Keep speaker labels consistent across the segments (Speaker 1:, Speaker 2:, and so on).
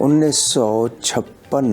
Speaker 1: 1956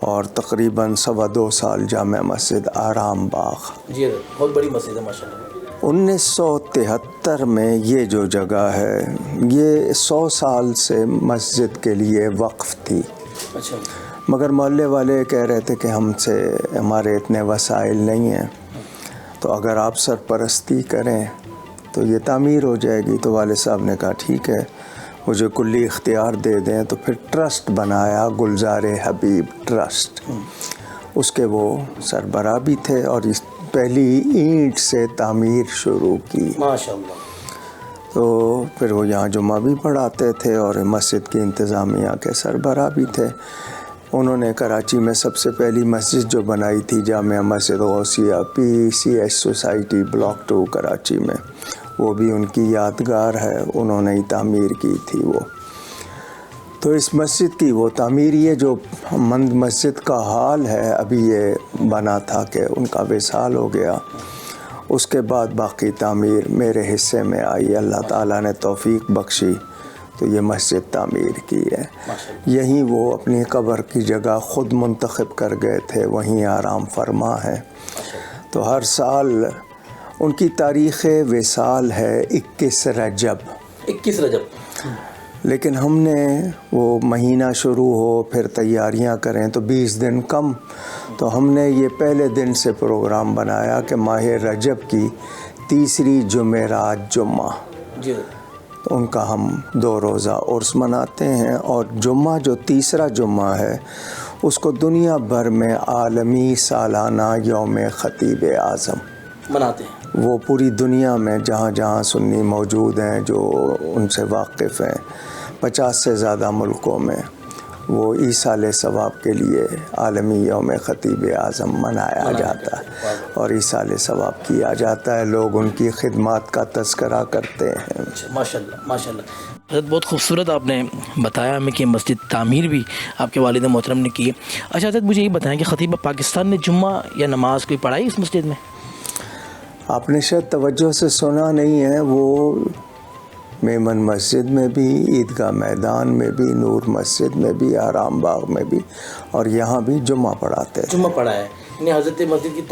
Speaker 1: اور تقریباً 2.25 سال جامع مسجد آرام باغ.
Speaker 2: جی بہت بڑی مسجد ہے ماشاء اللہ.
Speaker 1: 1973 میں یہ جو جگہ ہے یہ 100 سال سے مسجد کے لیے وقف تھی.
Speaker 2: اچھا.
Speaker 1: مگر محلے والے کہہ رہے تھے کہ ہمارے اتنے وسائل نہیں ہیں، تو اگر آپ سرپرستی کریں تو یہ تعمیر ہو جائے گی. تو والد صاحب نے کہا ٹھیک ہے، مجھے کلی اختیار دے دیں. تو پھر ٹرسٹ بنایا، گلزار حبیب ٹرسٹ. اس کے وہ سربراہ بھی تھے اور اس پہلی اینٹ سے تعمیر شروع کی.
Speaker 2: ماشاء اللہ.
Speaker 1: تو پھر وہ یہاں جمعہ بھی پڑھاتے تھے اور مسجد کی انتظامیہ کے سربراہ بھی تھے. انہوں نے کراچی میں سب سے پہلی مسجد جو بنائی تھی جامع مسجد غوثیہ PCH سوسائٹی بلاک 2 کراچی میں، وہ بھی ان کی یادگار ہے، انہوں نے ہی تعمیر کی تھی وہ. تو اس مسجد کی وہ تعمیر، یہ جو مسجد کا حال ہے ابھی یہ بنا تھا کہ ان کا وصال ہو گیا. اس کے بعد باقی تعمیر میرے حصے میں آئی، اللہ تعالیٰ نے توفیق بخشی تو یہ مسجد تعمیر کی ہے. یہیں وہ اپنی قبر کی جگہ خود منتخب کر گئے تھے، وہیں آرام فرما ہے. تو ہر سال ان کی تاریخ وصال ہے 21 رجب.
Speaker 2: 21 رجب.
Speaker 1: لیکن ہم نے وہ مہینہ شروع ہو پھر تیاریاں کریں تو 20 دن کم، تو ہم نے یہ پہلے دن سے پروگرام بنایا کہ ماہ رجب کی تیسری جمعرات جمعہ،
Speaker 2: جی
Speaker 1: تو ان کا ہم 2 روزہ عرس مناتے ہیں. اور جمعہ جو تیسرا جمعہ ہے اس کو دنیا بھر میں عالمی سالانہ یوم خطیب اعظم
Speaker 2: مناتے ہیں.
Speaker 1: وہ پوری دنیا میں جہاں جہاں سنی موجود ہیں جو ان سے واقف ہیں، 50 سے زیادہ ملکوں میں وہ ایصال ثواب کے لیے عالمی یوم خطیب اعظم منایا جاتا ہے اور ایصال ثواب کیا جاتا ہے. لوگ ان کی خدمات کا تذکرہ کرتے ہیں.
Speaker 2: ماشاء اللہ ماشاء اللہ. حضرت بہت خوبصورت آپ نے بتایا ہمیں کہ مسجد تعمیر بھی آپ کے والد محترم نے کی. اچھا حضرت مجھے یہ بتائیں کہ خطیب پاکستان نے جمعہ یا نماز کوئی پڑھائی اس مسجد میں؟
Speaker 1: آپ نے شاید توجہ سے سنا نہیں ہے، وہ میمن مسجد میں بھی، عیدگاہ میدان میں بھی، نور مسجد میں بھی، آرام باغ میں بھی، اور یہاں بھی جمعہ پڑھاتے تھے.
Speaker 2: جمعہ پڑھا ہے، یعنی حضرت مسجد کی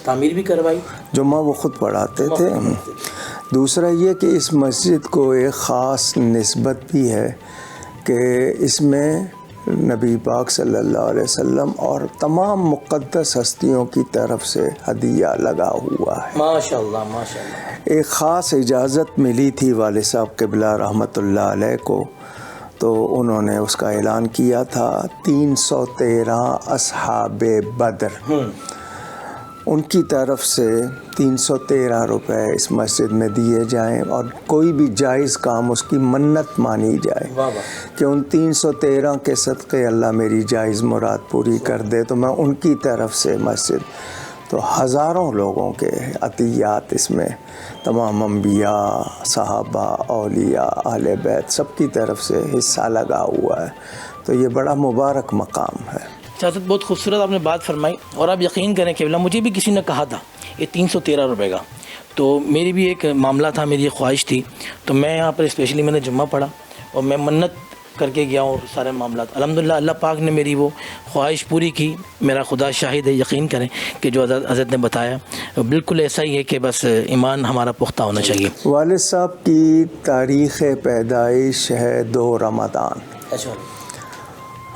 Speaker 2: تعمیر بھی کروائی،
Speaker 1: جمعہ وہ خود پڑھاتے تھے. دوسرا یہ کہ اس مسجد کو ایک خاص نسبت بھی ہے کہ اس میں نبی پاک صلی اللہ علیہ وسلم اور تمام مقدس ہستیوں کی طرف سے ہدیہ لگا ہوا ہے.
Speaker 2: ماشاء اللہ ماشاء اللہ.
Speaker 1: ایک خاص اجازت ملی تھی والد صاحب قبلہ رحمۃ اللہ علیہ کو، تو انہوں نے اس کا اعلان کیا تھا 313 اصحاب بدر، ان کی طرف سے 313 روپے اس مسجد میں دیے جائیں اور کوئی بھی جائز کام اس کی منت مانی جائے کہ ان 313 کے صدقے اللہ میری جائز مراد پوری کر دے. تو میں ان کی طرف سے مسجد، تو ہزاروں لوگوں کے عطیات اس میں، تمام انبیاء، صحابہ، اولیاء، اہل بیت، سب کی طرف سے حصہ لگا ہوا ہے. تو یہ بڑا مبارک مقام ہے.
Speaker 2: حضرت بہت خوبصورت آپ نے بات فرمائی، اور آپ یقین کریں کہ مجھے بھی کسی نے کہا تھا یہ 313 روپے کا، تو میری بھی ایک معاملہ تھا، میری ایک خواہش تھی، تو میں یہاں پر اسپیشلی میں نے جمعہ پڑھا اور میں منت کر کے گیا اور سارے معاملات الحمدللہ اللہ پاک نے میری وہ خواہش پوری کی. میرا خدا شاہد ہے، یقین کریں کہ جو حضرت نے بتایا بالکل ایسا ہی ہے کہ بس ایمان ہمارا پختہ ہونا چاہیے.
Speaker 1: والد صاحب کی تاریخ پیدائش ہے 2 رمضان،
Speaker 2: اچھا،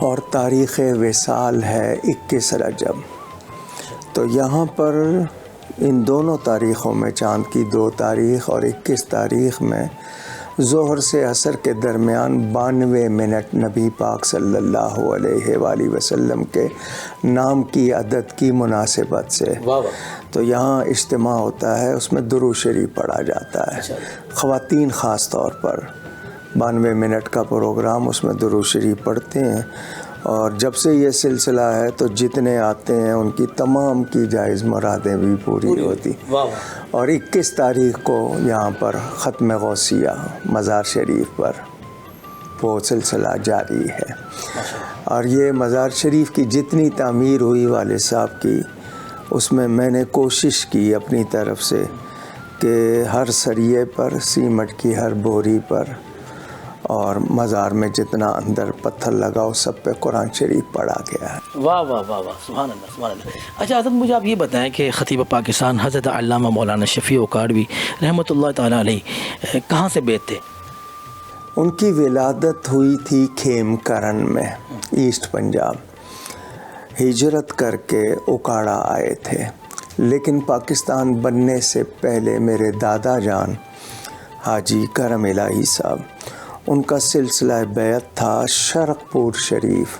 Speaker 1: اور تاریخ وصال ہے 21 رجب. تو یہاں پر ان دونوں تاریخوں میں، چاند کی 2 تاریخ اور 21 تاریخ میں، ظہر سے عصر کے درمیان 92 منٹ نبی پاک صلی اللہ علیہ وآلہ وسلم کے نام کی عدد کی مناسبت سے تو یہاں اجتماع ہوتا ہے، اس میں درود شریف پڑھا جاتا ہے. خواتین خاص طور پر 92 منٹ کا پروگرام، اس میں درود شریف پڑھتے ہیں. اور جب سے یہ سلسلہ ہے تو جتنے آتے ہیں ان کی تمام کی جائز مرادیں بھی پوری ہوتی. اور 21 تاریخ کو یہاں پر ختم غوثیہ مزار شریف پر وہ سلسلہ جاری ہے. اور یہ مزار شریف کی جتنی تعمیر ہوئی والد صاحب کی، اس میں نے کوشش کی اپنی طرف سے کہ ہر سریے پر، سیمٹ کی ہر بوری پر اور مزار میں جتنا اندر پتھر لگا اس سب پہ قرآن شریف پڑھا گیا ہے۔
Speaker 2: واہ واہ واہ واہ، سبحان اللہ سبحان اللہ۔ اچھا حضرت مجھے آپ یہ بتائیں کہ خطیب پاکستان حضرت علامہ مولانا شفیع اکاڑوی رحمۃ اللہ تعالیٰ علیہ کہاں سے بیت تھے؟
Speaker 1: ان کی ولادت ہوئی تھی کھیم کرن میں، ایسٹ پنجاب۔ ہجرت کر کے اکاڑا آئے تھے، لیکن پاکستان بننے سے پہلے میرے دادا جان حاجی کرم الہی صاحب، ان کا سلسلہ بیعت تھا شرق پور شریف،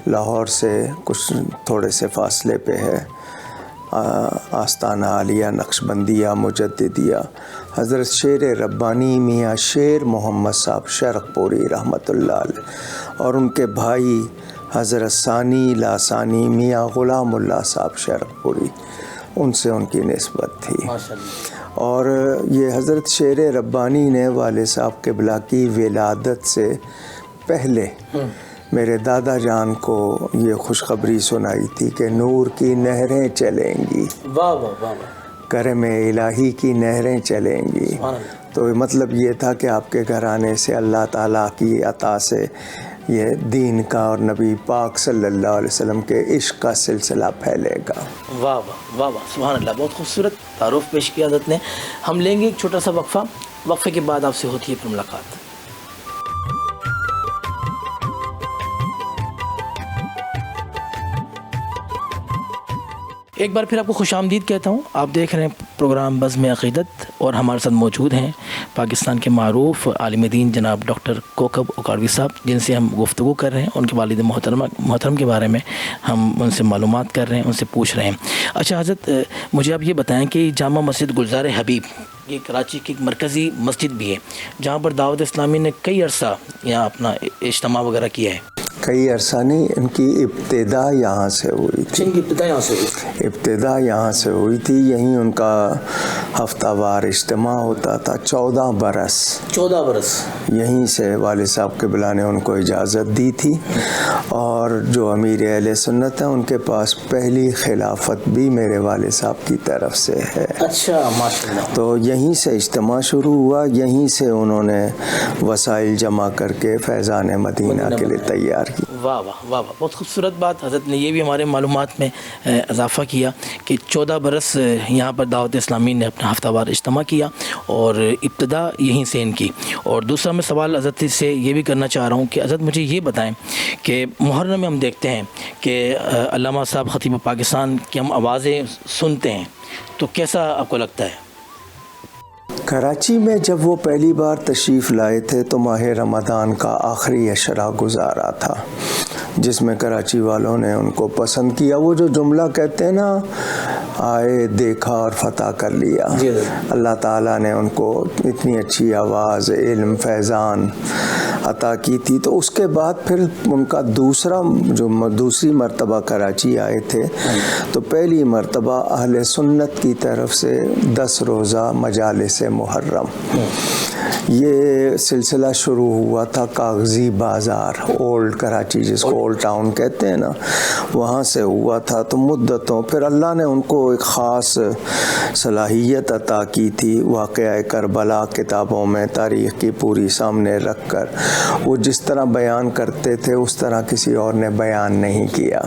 Speaker 1: لاہور سے کچھ تھوڑے سے فاصلے پہ ہے، آستانہ عالیہ نقشبندیہ مجددیہ، حضرت شیر ربانی میاں شیر محمد صاحب شرق پوری رحمۃ اللہ علیہ، اور ان کے بھائی حضرت ثانی لاسانی میاں غلام اللہ صاحب شرق پوری، ان سے ان کی نسبت تھی۔ اور یہ حضرت شیر ربانی نے والد صاحب قبلہ کی ولادت سے پہلے میرے دادا جان کو یہ خوشخبری سنائی تھی کہ نور کی نہریں چلیں گی،
Speaker 2: واہ واہ واہ واہ،
Speaker 1: کرم الہی کی نہریں چلیں گی۔ تو مطلب یہ تھا کہ آپ کے گھرانے سے اللہ تعالیٰ کی عطا سے یہ دین کا اور نبی پاک صلی اللہ علیہ وسلم کے عشق کا سلسلہ پھیلے گا۔
Speaker 2: واہ واہ واہ واہ، سبحان اللہ، بہت خوبصورت تعارف پیش کیا حضرت نے۔ ہم لیں گے ایک چھوٹا سا وقفہ، وقفے کے بعد آپ سے ہوتی ہے پھر ملاقات۔ ایک بار پھر آپ کو خوش آمدید کہتا ہوں۔ آپ دیکھ رہے ہیں پروگرام بزم عقیدت، اور ہمارے ساتھ موجود ہیں پاکستان کے معروف عالم دین جناب ڈاکٹر کوکب اکاڑوی صاحب، جن سے ہم گفتگو کر رہے ہیں، ان کے والد محترم کے بارے میں ہم ان سے معلومات کر رہے ہیں، ان سے پوچھ رہے ہیں۔ اچھا حضرت، مجھے آپ یہ بتائیں کہ جامع مسجد گلزار حبیب یہ کراچی کی ایک مرکزی مسجد بھی ہے، جہاں پر دعوت اسلامی نے کئی عرصہ یہاں اپنا اجتماع وغیرہ کیا ہے۔
Speaker 1: کئی عرصہ نہیں، ان کی ابتدا یہاں سے ہوئی تھی۔ ابتدا یہاں سے ہوئی تھی، یہیں ان کا ہفتہ وار اجتماع ہوتا تھا۔ 14 برس یہیں سے والد صاحب قبلہ نے ان کو اجازت دی تھی، اور جو امیر اہل سنت ہیں ان کے پاس پہلی خلافت بھی میرے والد صاحب کی طرف سے ہے۔
Speaker 2: اچھا، ماشاءاللہ۔
Speaker 1: تو یہیں سے اجتماع شروع ہوا، یہیں سے انہوں نے وسائل جمع کر کے فیضان مدینہ کے لیے تیار کیا۔
Speaker 2: واہ واہ واہ واہ، بہت خوبصورت بات، حضرت نے یہ بھی ہمارے معلومات میں اضافہ کیا کہ 14 برس یہاں پر دعوت اسلامی نے اپنا ہفتہ وار اجتماع کیا، اور ابتدا یہیں سے ان کی۔ اور دوسرا میں سوال حضرت سے یہ بھی کرنا چاہ رہا ہوں کہ حضرت مجھے یہ بتائیں کہ محرم میں ہم دیکھتے ہیں کہ علامہ صاحب خطیب پاکستان کی ہم آوازیں سنتے ہیں، تو کیسا آپ کو لگتا ہے؟
Speaker 1: کراچی میں جب وہ پہلی بار تشریف لائے تھے تو ماہ رمضان کا آخری عشرہ گزارا تھا، جس میں کراچی والوں نے ان کو پسند کیا۔ وہ جو جملہ کہتے ہیں نا، آئے دیکھا اور فتح کر لیا، اللہ تعالیٰ نے ان کو اتنی اچھی آواز، علم، فیضان عطا کی تھی۔ تو اس کے بعد پھر ان کا دوسری مرتبہ کراچی آئے تھے، تو پہلی مرتبہ اہل سنت کی طرف سے 10 روزہ مجالس محرم، یہ سلسلہ شروع ہوا تھا کاغذی بازار، اولڈ کراچی جس کو اولڈ ٹاؤن کہتے ہیں نا، وہاں سے ہوا تھا۔ تو مدتوں پھر اللہ نے ان کو ایک خاص صلاحیت عطا کی تھی، واقعہ کربلا کتابوں میں تاریخ کی پوری سامنے رکھ کر وہ جس طرح بیان کرتے تھے اس طرح کسی اور نے بیان نہیں کیا۔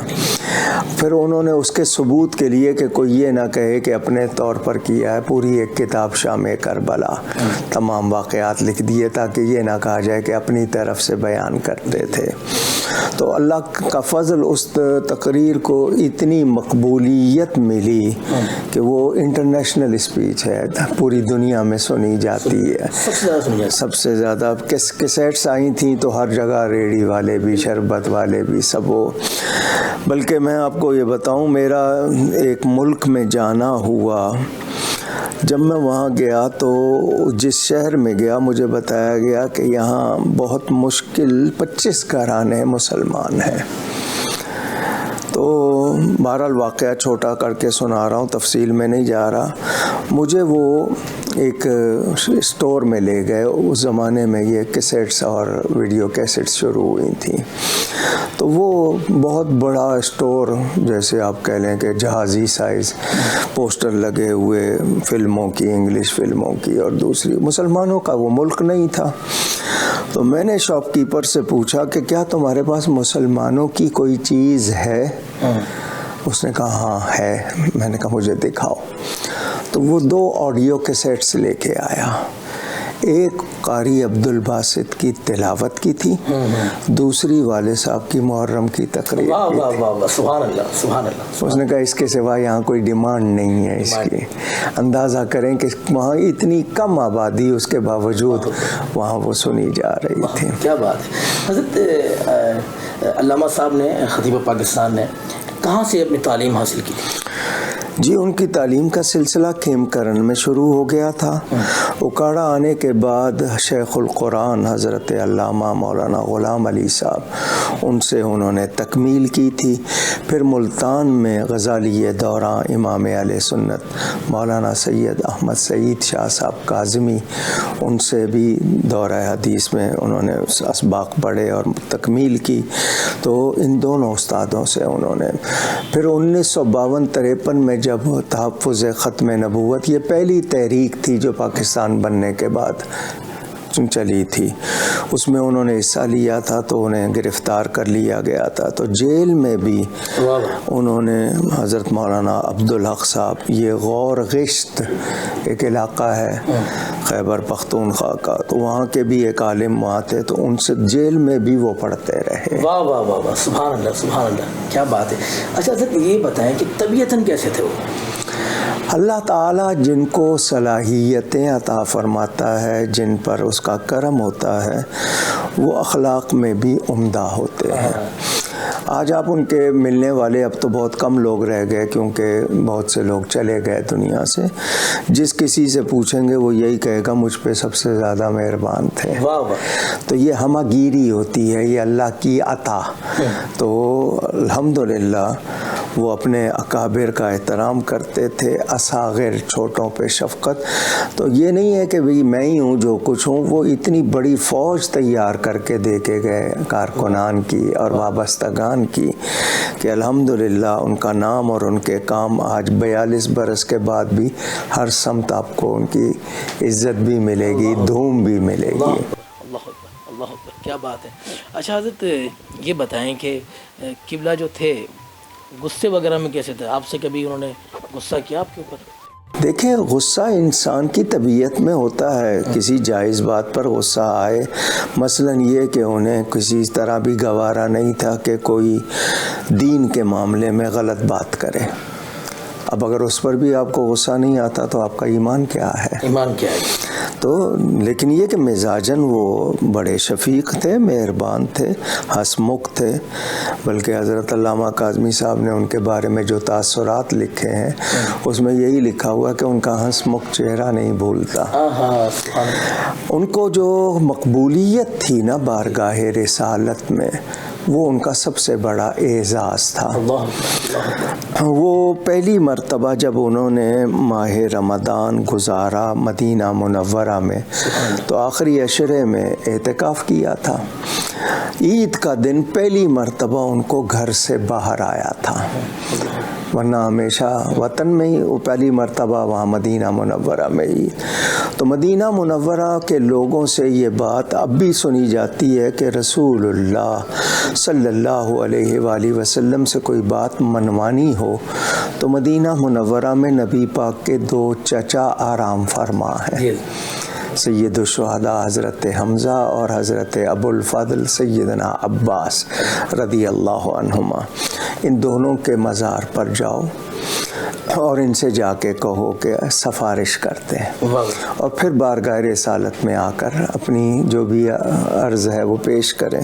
Speaker 1: پھر انہوں نے اس کے ثبوت کے لیے کہ کوئی یہ نہ کہے کہ اپنے طور پر کیا ہے، پوری ایک کتاب شام کربلا تمام واقعات لکھ دیے تاکہ یہ نہ کہا جائے کہ اپنی طرف سے بیان کرتے تھے۔ تو اللہ کا فضل، اس تقریر کو اتنی مقبولیت ملی کہ وہ انٹرنیشنل اسپیچ ہے، پوری دنیا میں سنی جاتی ہے، سب سے زیادہ۔ کیسٹس آئی تھیں تو ہر جگہ ریڑھی والے بھی، شربت والے بھی، سب وہ۔ بلکہ میں آپ کو یہ بتاؤں، میرا ایک ملک میں جانا ہوا، جب میں وہاں گیا تو جس شہر میں گیا مجھے بتایا گیا کہ یہاں بہت مشکل 25 گھرانے مسلمان ہیں۔ تو بہرحال واقعہ چھوٹا کر کے سنا رہا ہوں، تفصیل میں نہیں جا رہا۔ مجھے وہ ایک اسٹور میں لے گئے. اس زمانے میں یہ کیسٹس اور ویڈیو کیسٹس شروع ہوئی تھیں. تو وہ بہت بڑا اسٹور، جیسے آپ کہہ لیں کہ جہازی سائز، پوسٹر لگے ہوئے فلموں کی، انگلش فلموں کی اور دوسری. مسلمانوں کا وہ ملک نہیں تھا. تو میں نے شاپ کیپر سے پوچھا کہ کیا تمہارے پاس مسلمانوں کی کوئی چیز ہے؟ اس نے کہا ہاں ہے. میں نے کہا مجھے دکھاؤ. تو وہ 2 آڈیو کیسٹس لے کے آیا. ایک قاری عبدالباسط کی تلاوت کی تھی، دوسری والد صاحب کی محرم کی تقریر کی تھی.
Speaker 2: سبحان اللہ سبحان اللہ.
Speaker 1: اس نے کہا اس کے سوا یہاں کوئی ڈیمانڈ نہیں ہے اس کی. اندازہ کریں کہ وہاں اتنی کم آبادی، اس کے باوجود وہاں وہ سنی جا رہی تھی.
Speaker 2: کیا بات ہے. حضرت علامہ صاحب نے، خطیب پاکستان نے، کہاں سے اپنی تعلیم حاصل کی تھی؟
Speaker 1: جی ان کی تعلیم کا سلسلہ کھیمکرن میں شروع ہو گیا تھا. اکاڑا آنے کے بعد شیخ القرآن حضرت علامہ مولانا غلام علی صاحب، ان سے انہوں نے تکمیل کی تھی. پھر ملتان میں غزالی دوراں امام اہل سنت مولانا سید احمد سعید شاہ صاحب کاظمی، ان سے بھی دورہ حدیث میں انہوں نے اسباق پڑھے اور تکمیل کی. تو ان دونوں استادوں سے انہوں نے پھر 1952-53 میں جب تحفظ ختم نبوت، یہ پہلی تحریک تھی جو پاکستان بننے کے بعد چلی تھی، اس میں انہوں نے حصہ لیا تھا. تو انہیں گرفتار کر لیا گیا تھا. تو جیل میں بھی انہوں نے حضرت مولانا عبدالحق صاحب، یہ غور غشت ایک علاقہ ہے خیبر پختونخوا کا، تو وہاں کے بھی ایک عالم وہاں تھے، تو ان سے جیل میں بھی وہ پڑھتے رہے.
Speaker 2: واہ واہ واہ واہ، سبحان اللہ سبحان اللہ، کیا بات ہے. اچھا حضرت یہ بتائیں کہ طبیعتاً کیسے تھے وہ؟
Speaker 1: اللہ تعالیٰ جن کو صلاحیتیں عطا فرماتا ہے، جن پر اس کا کرم ہوتا ہے، وہ اخلاق میں بھی عمدہ ہوتے ہیں. آج آپ ان کے ملنے والے اب تو بہت کم لوگ رہ گئے، کیونکہ بہت سے لوگ چلے گئے دنیا سے. جس کسی سے پوچھیں گے وہ یہی کہے گا مجھ پہ سب سے زیادہ مہربان تھے. تو یہ ہمہ گیری ہوتی ہے، یہ اللہ کی عطا. تو الحمدللہ وہ اپنے اکابر کا احترام کرتے تھے، اصاغر چھوٹوں پہ شفقت. تو یہ نہیں ہے کہ بھئی میں ہی ہوں جو کچھ ہوں، وہ اتنی بڑی فوج تیار کر کے دے کے گئے کارکنان کی اور وابستگان کی، کہ الحمدللہ ان کا نام اور ان کے کام آج 42 برس کے بعد بھی ہر سمت آپ کو ان کی عزت بھی ملے گی، دھوم بھی ملے گی.
Speaker 2: اللہ اکبر اللہ اکبر، کیا بات ہے. اچھا حضرت یہ بتائیں کہ قبلہ جو تھے غصے وغیرہ میں کیسے تھے؟ آپ سے کبھی انہوں نے غصہ کیا آپ کے اوپر؟
Speaker 1: دیکھیں غصہ انسان کی طبیعت میں ہوتا ہے. کسی جائز بات پر غصہ آئے، مثلا یہ کہ انہیں کسی طرح بھی گوارا نہیں تھا کہ کوئی دین کے معاملے میں غلط بات کرے. اب اگر اس پر بھی آپ کو غصہ نہیں آتا تو آپ کا ایمان کیا ہے؟
Speaker 2: ایمان کیا ہے؟
Speaker 1: تو لیکن یہ کہ مزاجن وہ بڑے شفیق تھے، مہربان تھے، ہنسمکھ تھے. بلکہ حضرت علامہ کاظمی صاحب نے ان کے بارے میں جو تاثرات لکھے ہیں اس میں یہی لکھا ہوا کہ ان کا ہنسمکھ چہرہ نہیں بھولتا. ان کو جو مقبولیت تھی نا بارگاہ رسالت میں، وہ ان کا سب سے بڑا اعزاز تھا. وہ پہلی مرتبہ جب انہوں نے ماہ رمضان گزارا مدینہ منورہ میں، تو آخری عشرے میں اعتکاف کیا تھا. عید کا دن پہلی مرتبہ ان کو گھر سے باہر آیا تھا، ورنہ ہمیشہ وطن میں ہی، وہ پہلی مرتبہ وہاں مدینہ منورہ میں ہی. تو مدینہ منورہ کے لوگوں سے یہ بات اب بھی سنی جاتی ہے کہ رسول اللہ صلی اللہ علیہ وآلہ وسلم سے کوئی بات منوانی ہو تو مدینہ منورہ میں نبی پاک کے 2 چچا آرام فرما ہیں، سید الشہداء حضرت حمزہ اور حضرت ابو الفضل سیدنا عباس رضی اللہ عنہما. ان دونوں کے مزار پر جاؤ اور ان سے جا کے کہو کہ سفارش کرتے ہیں، اور پھر بارگاہ رسالت میں آ کر اپنی جو بھی عرض ہے وہ پیش کریں.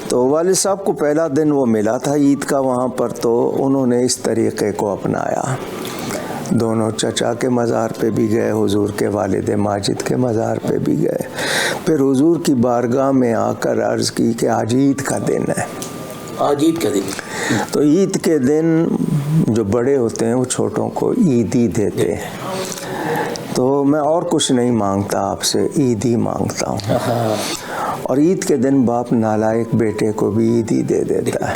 Speaker 1: تو والد صاحب کو پہلا دن وہ ملا تھا عید کا وہاں پر، تو انہوں نے اس طریقے کو اپنایا. دونوں چچا کے مزار پہ بھی گئے، حضور کے والد ماجد کے مزار پہ بھی گئے. پھر حضور کی بارگاہ میں آ کر عرض کی کہ آج عید کا دن ہے.
Speaker 2: آج عید کا دن.
Speaker 1: تو عید کے دن جو بڑے ہوتے ہیں وہ چھوٹوں کو عیدی دیتے ہیں. تو میں اور کچھ نہیں مانگتا آپ سے، عید ہی مانگتا ہوں. اور عید کے دن باپ نالائق بیٹے کو بھی عید ہی دے دیتا ہے.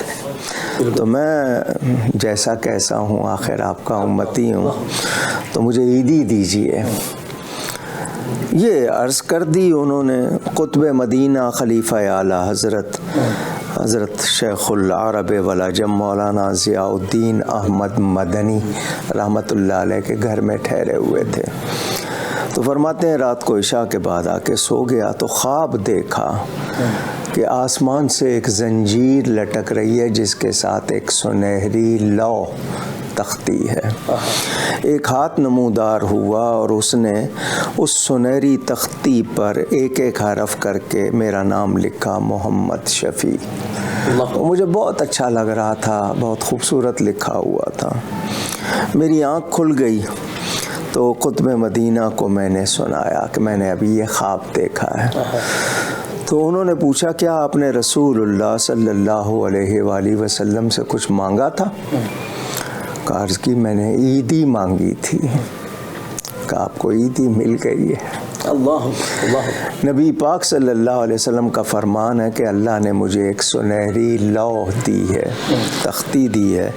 Speaker 1: تو میں جیسا کیسا ہوں آخر آپ کا امتی ہوں، تو مجھے عید ہی دیجیے. یہ عرض کر دی انہوں نے. قطب مدینہ خلیفہ اعلیٰ حضرت شیخ العرب والعجم مولانا ضیاء الدین احمد مدنی رحمۃ اللہ علیہ کے گھر میں ٹھہرے ہوئے تھے. تو فرماتے ہیں رات کو عشاء کے بعد آ کے سو گیا تو خواب دیکھا کہ آسمان سے ایک زنجیر لٹک رہی ہے جس کے ساتھ ایک سنہری لوح تختی ہے. ایک ہاتھ نمودار ہوا اور اس نے اس سنہری تختی پر ایک ایک حرف کر کے میرا نام لکھا، محمد شفیع. مجھے بہت اچھا لگ رہا تھا، بہت خوبصورت لکھا ہوا تھا. میری آنکھ کھل گئی تو قطب مدینہ کو میں نے سنایا کہ میں نے ابھی یہ خواب دیکھا ہے. تو انہوں نے پوچھا کیا آپ نے رسول اللہ صلی اللہ علیہ وآلہ وسلم سے کچھ مانگا تھا؟ عرض کی میں نے عید ہی مانگی تھی. کہ آپ کو عید ہی مل گئی ہے. نبی پاک صلی اللہ علیہ وسلم کا فرمان ہے کہ اللہ نے مجھے ایک سنہری لوح دی ہے، تختی دی ہے،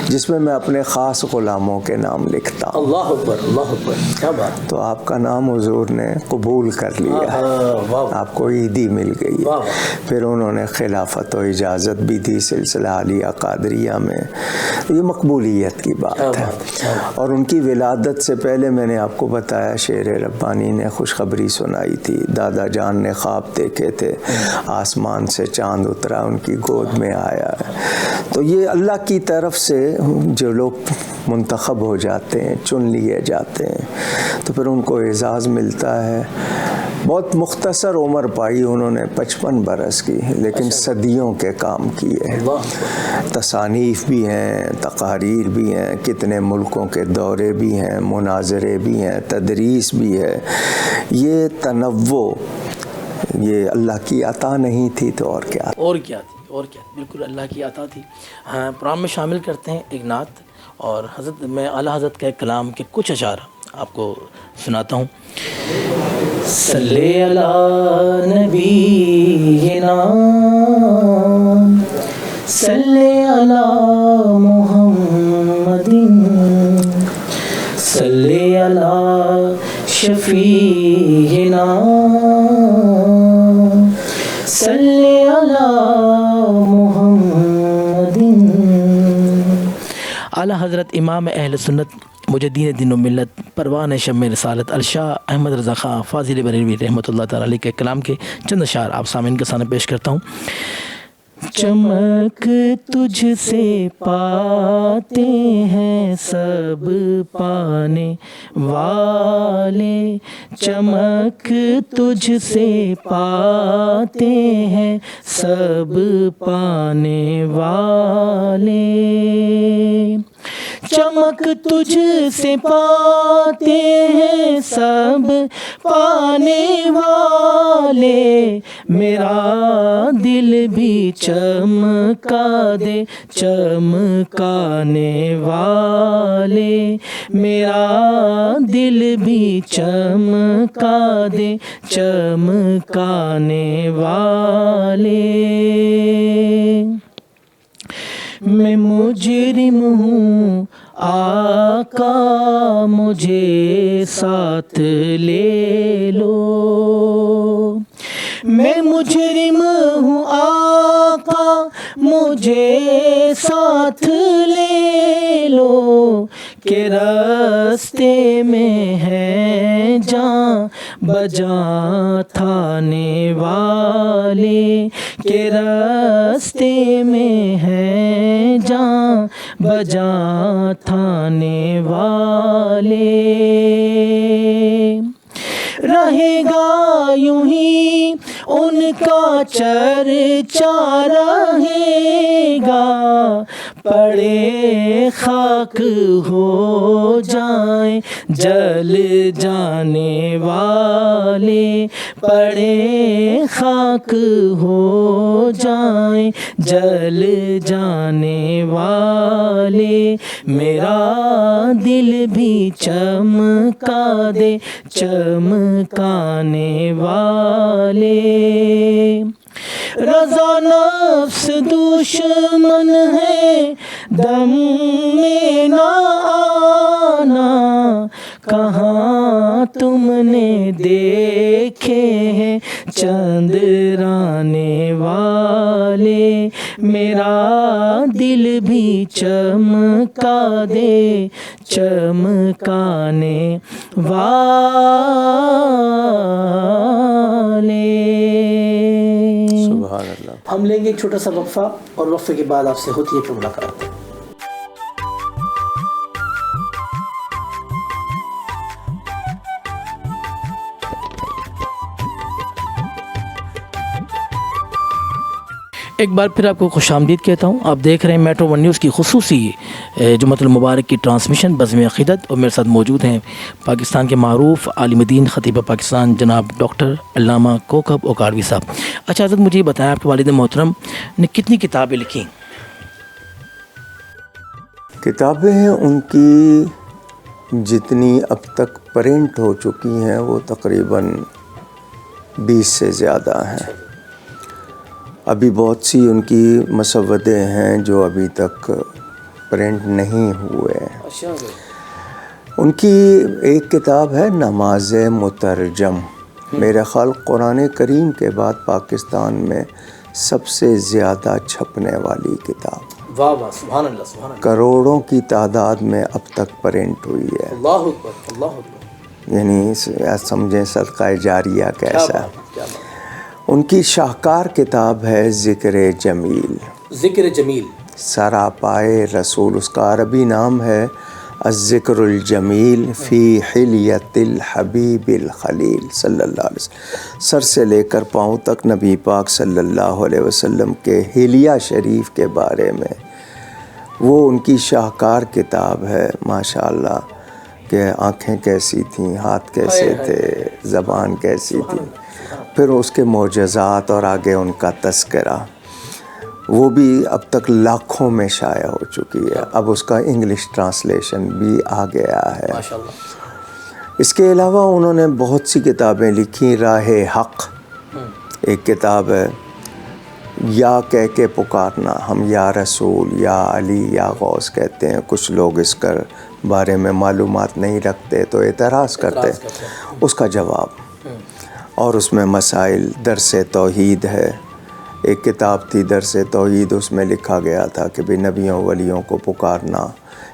Speaker 1: جس میں میں اپنے خاص غلاموں کے نام لکھتا ہوں.
Speaker 2: اللہ اکبر، اللہ اکبر، کیا بات.
Speaker 1: تو آپ کا نام حضور نے قبول کر لیا، آپ کو عید ہی مل گئی. پھر انہوں نے خلافت و اجازت بھی دی سلسلہ عالیہ قادریہ میں. یہ مقبولیت کی بات ہے. اور ان کی ولادت سے پہلے میں نے آپ کو بتایا شیر ربانی نے خوشخبری سنائی تھی. دادا جان نے خواب دیکھے تھے، آسمان سے چاند اترا ان کی گود میں آیا. تو یہ اللہ کی طرف سے جو لوگ منتخب ہو جاتے ہیں، چن لیے جاتے ہیں، تو پھر ان کو اعزاز ملتا ہے. بہت مختصر عمر پائی انہوں نے، 55 برس کی، لیکن صدیوں کے کام کیے. تصانیف بھی ہیں، تقاریر بھی ہیں، کتنے ملکوں کے دورے بھی ہیں، مناظرے بھی ہیں، تدریس بھی ہے. یہ تنوع یہ اللہ کی عطا نہیں تھی تو اور کیا تھی.
Speaker 2: اور کیا بالکل اللہ کی عطا تھی. ہاں، پروگرام میں شامل کرتے ہیں ایک نعت، اور حضرت میں اعلیٰ حضرت کے کلام کے کچھ اشعار آپ کو سناتا ہوں. صلی علی نبینا صلی علی محمد صلی علی شفیعنا صلی علی محمد. اعلیٰ حضرت امام اہل سنت مجدین دین و ملت پروان شم رسالت الشاہ احمد رضا خان فاضل بریلوی رحمۃ اللہ تعالیٰ علیہ کے کلام کے چند اشعار آپ سامعین کے سامنے پیش کرتا ہوں. چمک تجھ سے پاتے ہیں سب پانے والے، چمک تجھ سے پاتے ہیں سب پانے والے، چمک تجھ سے پاتے ہیں سب پانے والے، میرا دل بھی چمکا دے چمکانے والے، میرا دل بھی چمکا دے چمکانے والے. میں مجرم ہوں آقا مجھے ساتھ لے لو، میں مجرم ہوں آقا مجھے ساتھ لے لو، کہ راستے میں ہے جاں بجاں تھانے والے، کہ راستے میں ہے جاں بجاں تھانے والے. رہے گا یوں ہی ان کا چرچا رہے گا، پڑے خاک ہو جائیں جل جانے والے، پڑے خاک ہو جائیں جل جانے والے، میرا دل بھی چمکا دے چمکانے والے، رضا نفس دشمن ہے دم میں نہ آنا، کہاں تم نے دیکھے ہیں چندرانے والے، میرا دل بھی چمکا دے چمکانے والے۔
Speaker 1: سبحان اللہ۔
Speaker 2: ہم لیں گے ایک چھوٹا سا وقفہ، اور وقفے کے بعد آپ سے ہوتی ہے پھر ملاقات۔ ایک بار پھر آپ کو خوش آمدید کہتا ہوں۔ آپ دیکھ رہے ہیں میٹرو ون نیوز کی خصوصی جمعۃ المبارک کی ٹرانسمیشن بزم عقیدت، اور میرے ساتھ موجود ہیں پاکستان کے معروف عالم دین خطیب پاکستان جناب ڈاکٹر علامہ کوکب اوکاڑوی صاحب۔ اچھا حضرت، مجھے یہ بتائیں آپ کے والد محترم نے کتنی کتابیں لکھی؟
Speaker 1: کتابیں ان کی جتنی اب تک پرنٹ ہو چکی ہیں وہ تقریباً 20 سے زیادہ ہیں۔ ابھی بہت سی ان کی مسودے ہیں جو ابھی تک پرنٹ نہیں ہوئے۔ ان کی ایک کتاب ہے نماز مترجم، میرے خیال قرآن کریم کے بعد پاکستان میں سب سے زیادہ چھپنے والی کتاب،
Speaker 2: واہ واہ، سبحان اللہ سبحان اللہ،
Speaker 1: کروڑوں کی تعداد میں اب تک پرنٹ ہوئی ہے۔
Speaker 2: اللہ اکبر اللہ اکبر،
Speaker 1: یعنی سمجھیں صدقہ جاریہ کیسا ہے۔
Speaker 2: کیا بات۔
Speaker 1: ان کی شاہکار کتاب ہے ذکر جمیل،
Speaker 2: ذکر جمیل،
Speaker 1: سراپائے رسول، اس کا عربی نام ہے الذکر الجمیل فی حلیت الحبیب الخلیل صلی اللہ علیہ وسلم۔ سر سے لے کر پاؤں تک نبی پاک صلی اللہ علیہ وسلم کے حلیہ شریف کے بارے میں وہ ان کی شاہکار کتاب ہے۔ ماشاءاللہ کہ آنکھیں کیسی تھیں، ہاتھ کیسے تھے، زبان کیسی تھی، پھر اس کے معجزات اور آگے ان کا تذکرہ، وہ بھی اب تک لاکھوں میں شائع ہو چکی ہے۔ اب اس کا انگلش ٹرانسلیشن بھی آ گیا ہے۔ اس کے علاوہ انہوں نے بہت سی کتابیں لکھی۔ راہ حق ایک کتاب ہے، یا کہہ کے پکارنا، ہم یا رسول یا علی یا غوث کہتے ہیں، کچھ لوگ اس کے بارے میں معلومات نہیں رکھتے تو اعتراض کرتے، اس کا جواب، اور اس میں مسائل۔ درس توحید ہے، ایک کتاب تھی درس توحید، اس میں لکھا گیا تھا کہ بھی نبیوں ولیوں کو پکارنا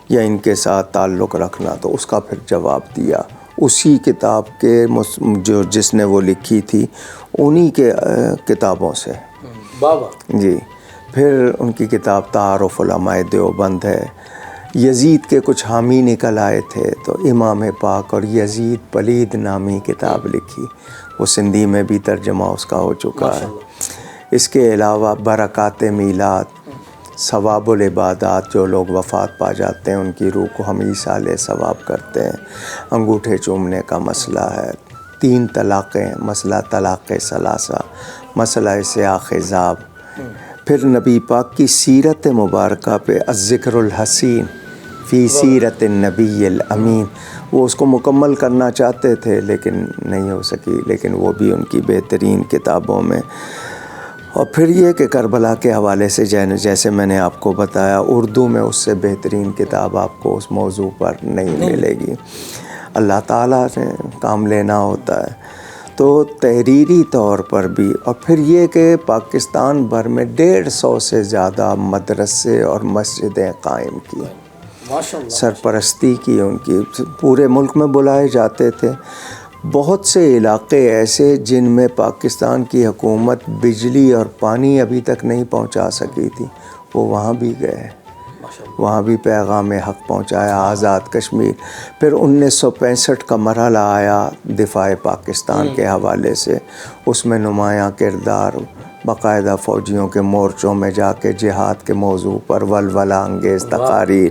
Speaker 1: یا ان کے ساتھ تعلق رکھنا، تو اس کا پھر جواب دیا اسی کتاب کے جو جس نے وہ لکھی تھی انہی کے کتابوں سے۔ جی، پھر ان کی کتاب تعارف علماء دیوبند ہے۔ یزید کے کچھ حامی نکل آئے تھے تو امام پاک اور یزید پلید نامی کتاب لکھی، وہ سندھی میں بھی ترجمہ اس کا ہو چکا ہے۔ اس کے علاوہ برکات میلاد، ثواب العبادات، جو لوگ وفات پا جاتے ہیں ان کی روح کو ہم ایصال ثواب کرتے ہیں، انگوٹھے چومنے کا مسئلہ ہے، 3 طلاقیں، مسئلہ طلاق ثلاثہ، مسئلہ سیاق ذاب، پھر نبی پاک کی سیرت مبارکہ پہ الذکر الحسین فی سیرت النبی الامین، وہ اس کو مکمل کرنا چاہتے تھے لیکن نہیں ہو سکی، لیکن وہ بھی ان کی بہترین کتابوں میں۔ اور پھر یہ کہ کربلا کے حوالے سے جیسے میں نے آپ کو بتایا، اردو میں اس سے بہترین کتاب آپ کو اس موضوع پر نہیں ملے گی۔ اللہ تعالیٰ سے کام لینا ہوتا ہے تو تحریری طور پر بھی، اور پھر یہ کہ پاکستان بھر میں 150 سے زیادہ مدرسے اور مسجدیں قائم کی، سرپرستی کی ان کی، پورے ملک میں بلائے جاتے تھے۔ بہت سے علاقے ایسے جن میں پاکستان کی حکومت بجلی اور پانی ابھی تک نہیں پہنچا سکی تھی، وہ وہاں بھی گئے، وہاں بھی پیغام حق پہنچایا، آزاد کشمیر. پھر 1965 کا مرحلہ آیا دفاع پاکستان کے حوالے سے، اس میں نمایاں کردار، باقاعدہ فوجیوں کے مورچوں میں جا کے جہاد کے موضوع پر ولولہ انگیز تقاریر،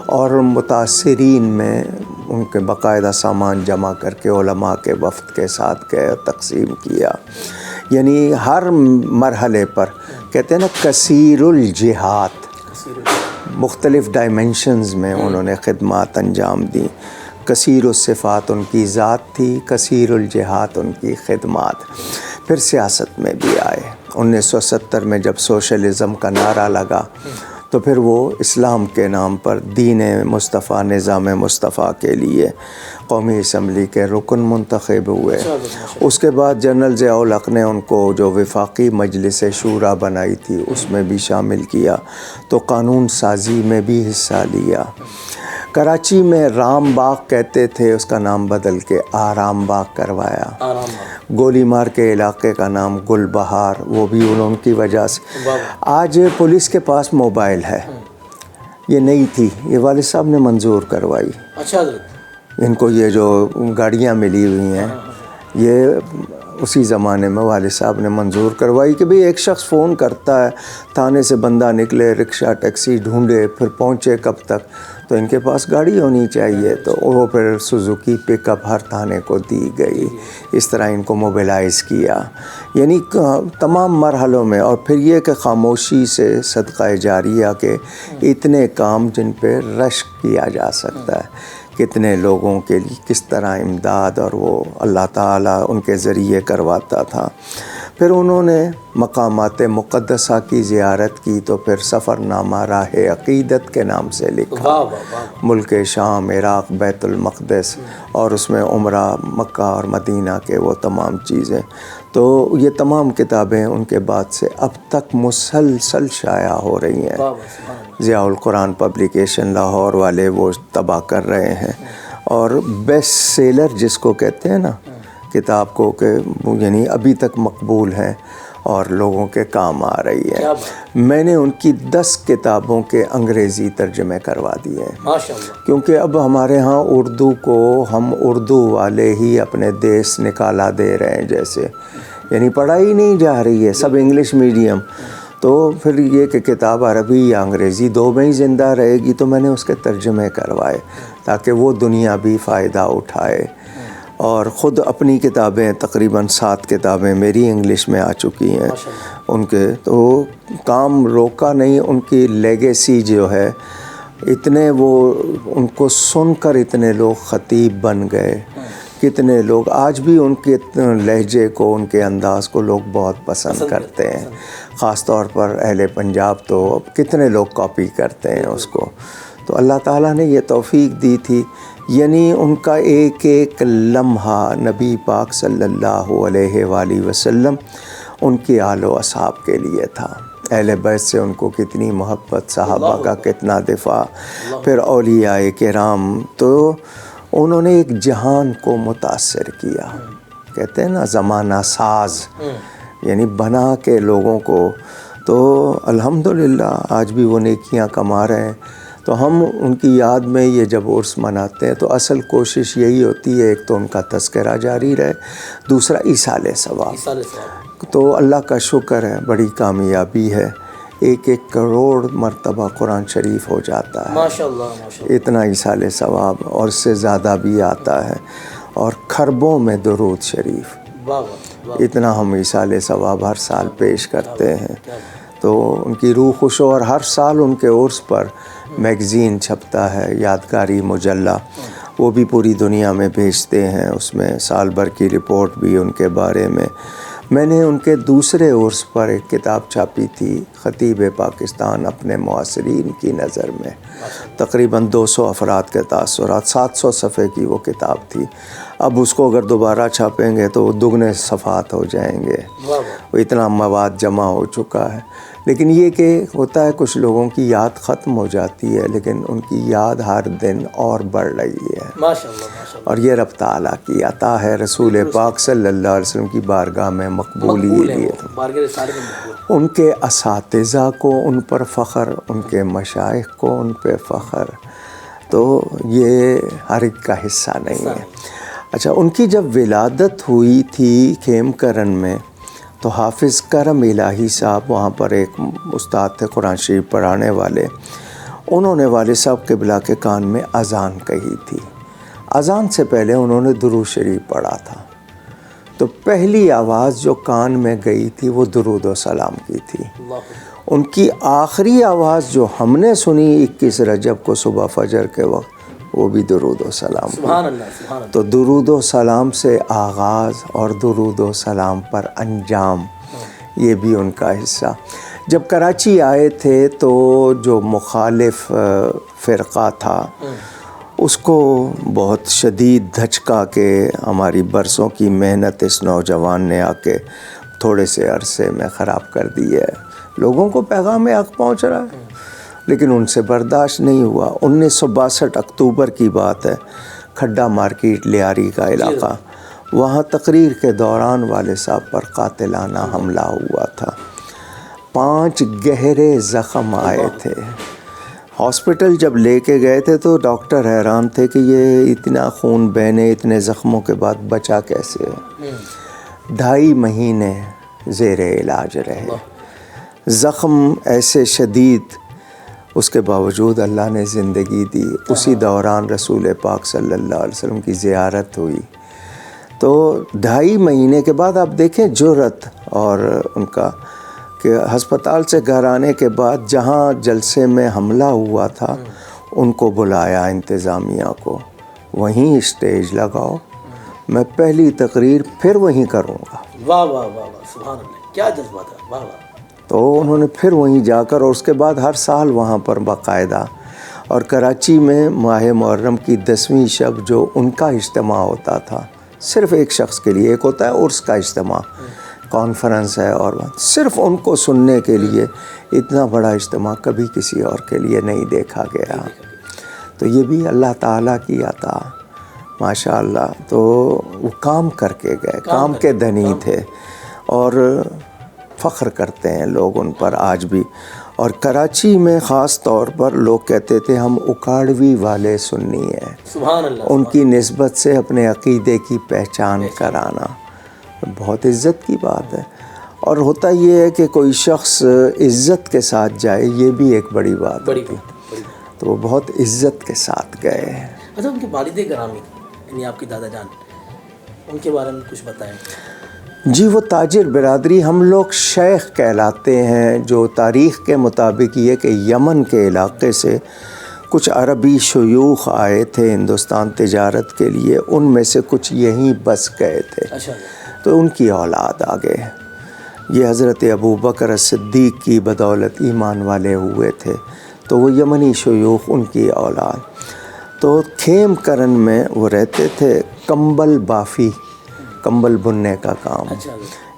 Speaker 1: اور متاثرین میں ان کے باقاعدہ سامان جمع کر کے علماء کے وفد کے ساتھ کے تقسیم کیا. یعنی ہر مرحلے پر کہتے ہیں نا کثیر الجہاد، مختلف ڈائمنشنز میں انہوں نے خدمات انجام دیں. کثیر الصفات ان کی ذات تھی، کثیر الجہاد ان کی خدمات. پھر سیاست میں بھی آئے. 1970 میں جب سوشلزم کا نعرہ لگا تو پھر وہ اسلام کے نام پر دین مصطفیٰ، نظام مصطفیٰ کے لیے قومی اسمبلی کے رکن منتخب ہوئے. اس کے بعد جنرل ضیاء الحق نے ان کو جو وفاقی مجلس شورا بنائی تھی اس میں بھی شامل کیا، تو قانون سازی میں بھی حصہ لیا. کراچی میں رام باغ کہتے تھے، اس کا نام بدل کے آرام باغ کروایا. گولی مار کے علاقے کا نام گل بہار، وہ بھی ان کی وجہ سے. آج پولیس کے پاس موبائل ہے، یہ نئی تھی، یہ والد صاحب نے منظور کروائی.
Speaker 2: اچھا،
Speaker 1: ان کو یہ جو گاڑیاں ملی ہوئی ہیں یہ اسی زمانے میں والد صاحب نے منظور کروائی کہ بھئی ایک شخص فون کرتا ہے، تھانے سے بندہ نکلے، رکشہ ٹیکسی ڈھونڈے، پھر پہنچے کب تک، تو ان کے پاس گاڑی ہونی چاہیے. تو وہ پھر سوزوکی پک اپ ہر تھانے کو دی گئی. اس طرح ان کو موبلائز کیا، یعنی تمام مرحلوں میں. اور پھر یہ کہ خاموشی سے صدقہ جاریہ کے اتنے کام جن پہ رشک کیا جا سکتا ہے، کتنے لوگوں کے لیے کس طرح امداد اور وہ اللہ تعالیٰ ان کے ذریعے کرواتا تھا. پھر انہوں نے مقامات مقدسہ کی زیارت کی، تو پھر سفر نامہ راہ عقیدت کے نام سے لکھا. ملک شام، عراق، بیت المقدس، اور اس میں عمرہ مکہ اور مدینہ کے وہ تمام چیزیں. تو یہ تمام کتابیں ان کے بعد سے اب تک مسلسل شائع ہو رہی ہیں. ضیاء القرآن پبلیکیشن لاہور والے وہ طبع کر رہے ہیں، اور بیسٹ سیلر جس کو کہتے ہیں نا کتاب کو، کہ یعنی ابھی تک مقبول ہیں اور لوگوں کے کام آ رہی ہے. میں نے ان کی 10 کتابوں کے انگریزی ترجمے کروا دیے ہیں، کیونکہ اب ہمارے ہاں اردو کو ہم اردو والے ہی اپنے دیس نکالا دے رہے ہیں جیسے، یعنی پڑھائی نہیں جا رہی ہے، سب انگلش میڈیم. تو پھر یہ کہ کتاب عربی یا انگریزی دو میں ہی زندہ رہے گی، تو میں نے اس کے ترجمے کروائے تاکہ وہ دنیا بھی فائدہ اٹھائے. اور خود اپنی کتابیں تقریباً 7 کتابیں میری انگلش میں آ چکی ہیں ان کے. تو کام روکا نہیں. ان کی لیگیسی جو ہے، اتنے وہ ان کو سن کر اتنے لوگ خطیب بن گئے، کتنے لوگ آج بھی ان کے لہجے کو، ان کے انداز کو لوگ بہت پسند کرتے ہیں. خاص طور پر اہل پنجاب تو کتنے لوگ کاپی کرتے ہیں اس کو. تو اللہ تعالیٰ نے یہ توفیق دی تھی. یعنی ان کا ایک ایک لمحہ نبی پاک صلی اللہ علیہ وآلہ وسلم ان کی آل و اصحاب کے لیے تھا. اہل بیت سے ان کو کتنی محبت، صحابہ کا کتنا دفاع، پھر اولیاء کرام. تو انہوں نے ایک جہان کو متاثر کیا، کہتے ہیں نا زمانہ ساز، یعنی بنا کے لوگوں کو. تو الحمدللہ آج بھی وہ نیکیاں کما رہے ہیں. تو ہم ان کی یاد میں یہ جب عرس مناتے ہیں تو اصل کوشش یہی ہوتی ہے، ایک تو ان کا تذکرہ جاری رہے، دوسرا ایصال ثواب. تو اللہ کا شکر ہے، بڑی کامیابی ہے. 1 کروڑ مرتبہ قرآن شریف ہو جاتا ہے، ماشاءاللہ. اتنا ایصال ثواب، اور اس سے زیادہ بھی آتا ہے. اور کھربوں میں درود شریف، اتنا ہم ایصال ثواب ہر سال پیش کرتے ہیں. تو ان کی روح خوش ہو. اور ہر سال ان کے عرس پر میگزین چھپتا ہے، یادگاری مجلہ، وہ بھی پوری دنیا میں بھیجتے ہیں. اس میں سال بھر کی رپورٹ بھی ان کے بارے میں. میں نے ان کے دوسرے عرس پر ایک کتاب چھاپی تھی، خطیب پاکستان اپنے معاصرین کی نظر میں. تقریباً 200 افراد کے تاثرات، 700 صفحے کی وہ کتاب تھی. اب اس کو اگر دوبارہ چھاپیں گے تو دگنے صفحات ہو جائیں گے، وہ اتنا مواد جمع ہو چکا ہے. لیکن یہ کہ ہوتا ہے کچھ لوگوں کی یاد ختم ہو جاتی ہے، لیکن ان کی یاد ہر دن اور بڑھ رہی ہے،
Speaker 2: ماشاءاللہ ماشاءاللہ،
Speaker 1: اور یہ رب تعالیٰ کی عطا ہے، رسول پاک صلی اللہ علیہ وسلم کی بارگاہ میں مقبول ہی
Speaker 2: ہے
Speaker 1: لیے
Speaker 2: وہ، بارگاہ رسالے میں مقبول۔
Speaker 1: ان کے اساتذہ کو ان پر فخر، ان کے مشائخ کو ان پہ فخر، تو یہ ہر ایک کا حصہ نہیں ہے۔ اچھا، ان کی جب ولادت ہوئی تھی کھیم کرن میں، تو حافظ کرم الہی صاحب وہاں پر ایک استاد تھے قرآن شریف پڑھانے والے، انہوں نے والد صاحب قبلہ کے کان میں اذان کہی تھی۔ اذان سے پہلے انہوں نے درود شریف پڑھا تھا، تو پہلی آواز جو کان میں گئی تھی وہ درود و سلام کی تھی۔ ان کی آخری آواز جو ہم نے سنی 21 رجب کو صبح فجر کے وقت، وہ بھی درود و سلام کی۔
Speaker 2: سبحان اللہ سبحان اللہ۔
Speaker 1: تو درود و سلام سے آغاز اور درود و سلام پر انجام، یہ بھی ان کا حصہ۔ جب کراچی آئے تھے تو جو مخالف فرقہ تھا اس کو بہت شدید دھچکا کے ہماری برسوں کی محنت اس نوجوان نے آ کے تھوڑے سے عرصے میں خراب کر دی ہے۔ لوگوں کو پیغام حق پہنچ رہا ہے، لیکن ان سے برداشت نہیں ہوا۔ 1962 اکتوبر کی بات ہے، کھڈا مارکیٹ لیاری کا علاقہ، وہاں تقریر کے دوران والد صاحب پر قاتلانہ حملہ ہوا تھا، 5 گہرے زخم آئے تھے۔ ہاسپٹل جب لے کے گئے تھے تو ڈاکٹر حیران تھے کہ یہ اتنا خون بہنے، اتنے زخموں کے بعد بچا کیسے ہے۔ 2.5 مہینے زیر علاج رہے، زخم ایسے شدید، اس کے باوجود اللہ نے زندگی دی۔ اسی دوران رسول پاک صلی اللہ علیہ وسلم کی زیارت ہوئی، تو 2.5 مہینے کے بعد آپ دیکھیں جرأت اور ان کا، کہ ہسپتال سے گھر آنے کے بعد جہاں جلسے میں حملہ ہوا تھا ان کو بلایا انتظامیہ کو، وہیں اسٹیج لگاؤ، میں پہلی تقریر پھر وہیں کروں گا۔
Speaker 2: واہ واہ واہ واہ، سبحان اللہ، کیا جذبہ تھا، واہ واہ۔
Speaker 1: تو انہوں نے پھر وہیں جا کر، اور اس کے بعد ہر سال وہاں پر باقاعدہ، اور کراچی میں ماہ محرم کی 10ویں شب جو ان کا اجتماع ہوتا تھا، صرف ایک شخص کے لیے، ایک ہوتا ہے عرس کا اجتماع، کانفرنس ہے، اور صرف ان کو سننے کے لیے اتنا بڑا اجتماع کبھی کسی اور کے لیے نہیں دیکھا گیا۔ تو یہ بھی اللہ تعالیٰ کی عطا، ماشاء اللہ۔ تو وہ کام کر کے گئے، کام کے دھنی تھے، اور فخر کرتے ہیں لوگ ان پر آج بھی۔ اور کراچی میں خاص طور پر لوگ کہتے تھے ہم اکاڑوی والے سنی ہیں،
Speaker 2: سبحان اللہ۔
Speaker 1: ان کی نسبت سے اپنے عقیدے کی پہچان کرانا بہت عزت کی بات ہے۔ اور ہوتا یہ ہے کہ کوئی شخص عزت کے ساتھ جائے، یہ بھی ایک بڑی بات ہے، تو وہ بہت عزت کے ساتھ گئے۔
Speaker 2: اچھا، ان کے والد گرامی یعنی آپ کی دادا جان، ان کے بارے میں کچھ بتائیں۔
Speaker 1: جی، وہ تاجر برادری، ہم لوگ شیخ کہلاتے ہیں، جو تاریخ کے مطابق یہ کہ یمن کے علاقے سے کچھ عربی شیوخ آئے تھے ہندوستان تجارت کے لیے، ان میں سے کچھ یہیں بس گئے تھے، تو ان کی اولاد آ گئے۔ یہ حضرت ابوبکر صدیق کی بدولت ایمان والے ہوئے تھے، تو وہ یمنی شیوخ ان کی اولاد۔ تو کھیم کرن میں وہ رہتے تھے، کمبل بافی، کمبل بننے کا کام